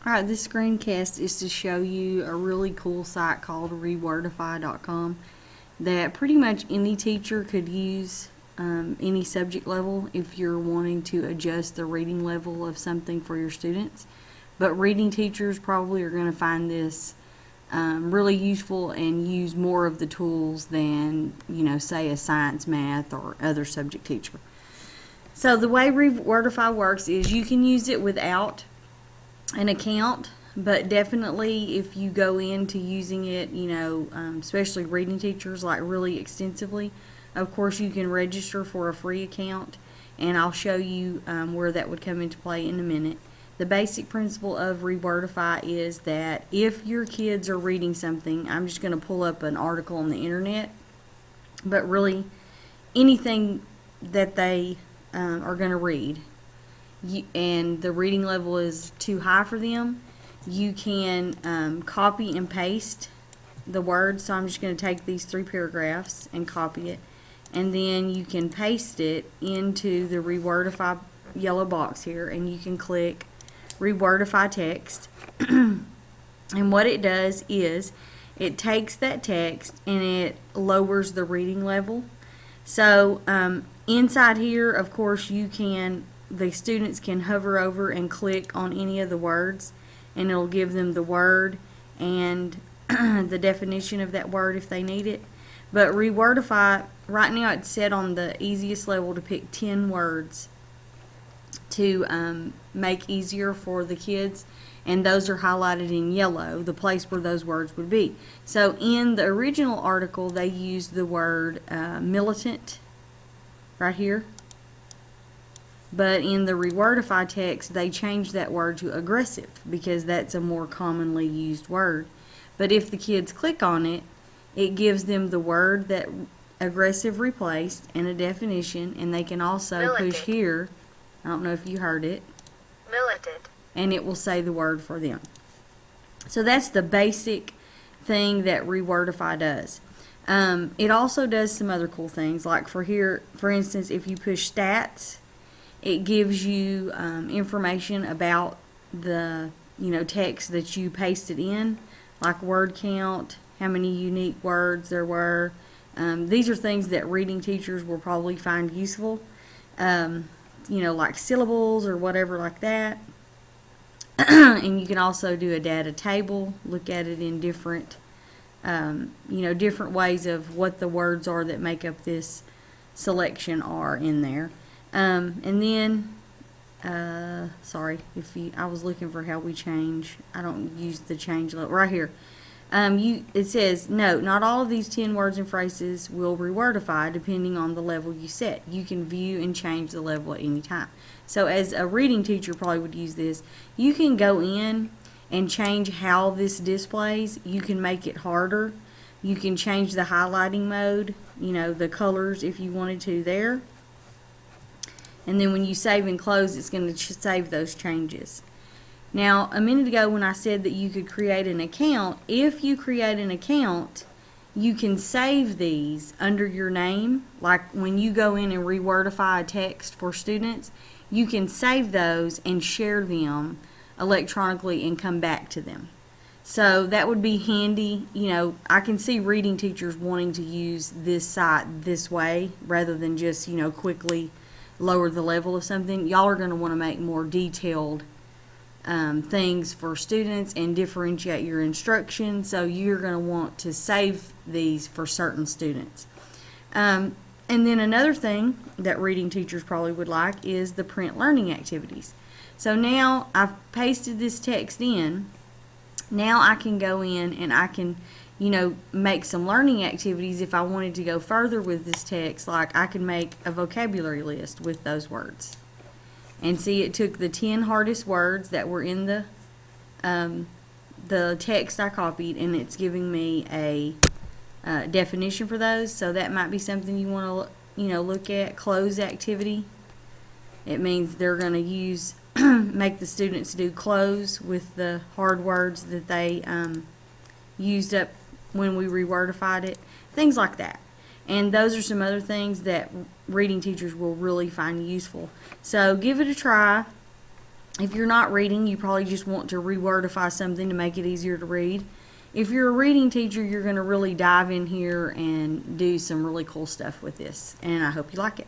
Alright, this screencast is to show you a really cool site called Rewordify.com that pretty much any teacher could use, any subject level, if you're wanting to adjust the reading level of something for your students. But reading teachers probably are going to find this really useful and use more of the tools than, say a science, math, or other subject teacher. So the way Rewordify works is you can use it without an account, but definitely if you go into using it, especially reading teachers, like really extensively, of course you can register for a free account, and I'll show you where that would come into play in a minute. The basic principle of Rewordify is that if your kids are reading something, I'm just going to pull up an article on the internet, but really anything that they are going to read, and the reading level is too high for them, you can copy and paste the words. So I'm just going to take these 3 paragraphs and copy it, and then you can paste it into the Rewordify yellow box here, and you can click Rewordify text. And what it does is it takes that text and it lowers the reading level. So inside here, of course, the students can hover over and click on any of the words, and it'll give them the word and the definition of that word if they need it. But Rewordify, right now it's set on the easiest level to pick 10 words to make easier for the kids, and those are highlighted in yellow, the place where those words would be. So in the original article they used the word militant right here, but in the Rewordify text they changed that word to aggressive because that's a more commonly used word. But if the kids click on it, it gives them the word that aggressive replaced and a definition, and they can also Militant. push here. I don't know if you heard it. Militant. And it will say the word for them. So that's the basic thing that Rewordify does. It also does some other cool things, like for instance, if you push stats, it gives you information about the text that you pasted in, like word count, how many unique words there were. These are things that reading teachers will probably find useful, like syllables or whatever like that. And you can also do a data table, look at it in different different ways of what the words are that make up this selection are in there. And then sorry, I was looking for how we change. I don't use the change level right here. It says, note, not all of these 10 words and phrases will Rewordify depending on the level you set. You can view and change the level at any time. So as a reading teacher probably would use this, you can go in and change how this displays. You can make it harder. You can change the highlighting mode, the colors if you wanted to there. And then when you save and close, it's going to save those changes. Now, a minute ago when I said that you could create an account, if you create an account, you can save these under your name. Like when you go in and Rewordify a text for students, you can save those and share them electronically and come back to them. So that would be handy. I can see reading teachers wanting to use this site this way rather than just, quickly lower the level of something. Y'all are going to want to make more detailed things for students and differentiate your instruction, so you're going to want to save these for certain students. And then another thing that reading teachers probably would like is the print learning activities. So now I've pasted this text in. Now I can go in and I can make some learning activities if I wanted to go further with this text. Like I can make a vocabulary list with those words. And see, it took the 10 hardest words that were in the text I copied, and it's giving me a definition for those. So that might be something you want to look at. Close activity. It means they're going to use make the students do close with the hard words that they used up when we Rewordified it. Things like that. And those are some other things that reading teachers will really find useful. So give it a try. If you're not reading, you probably just want to rewordify something to make it easier to read. If you're a reading teacher, you're going to really dive in here and do some really cool stuff with this, and I hope you like it.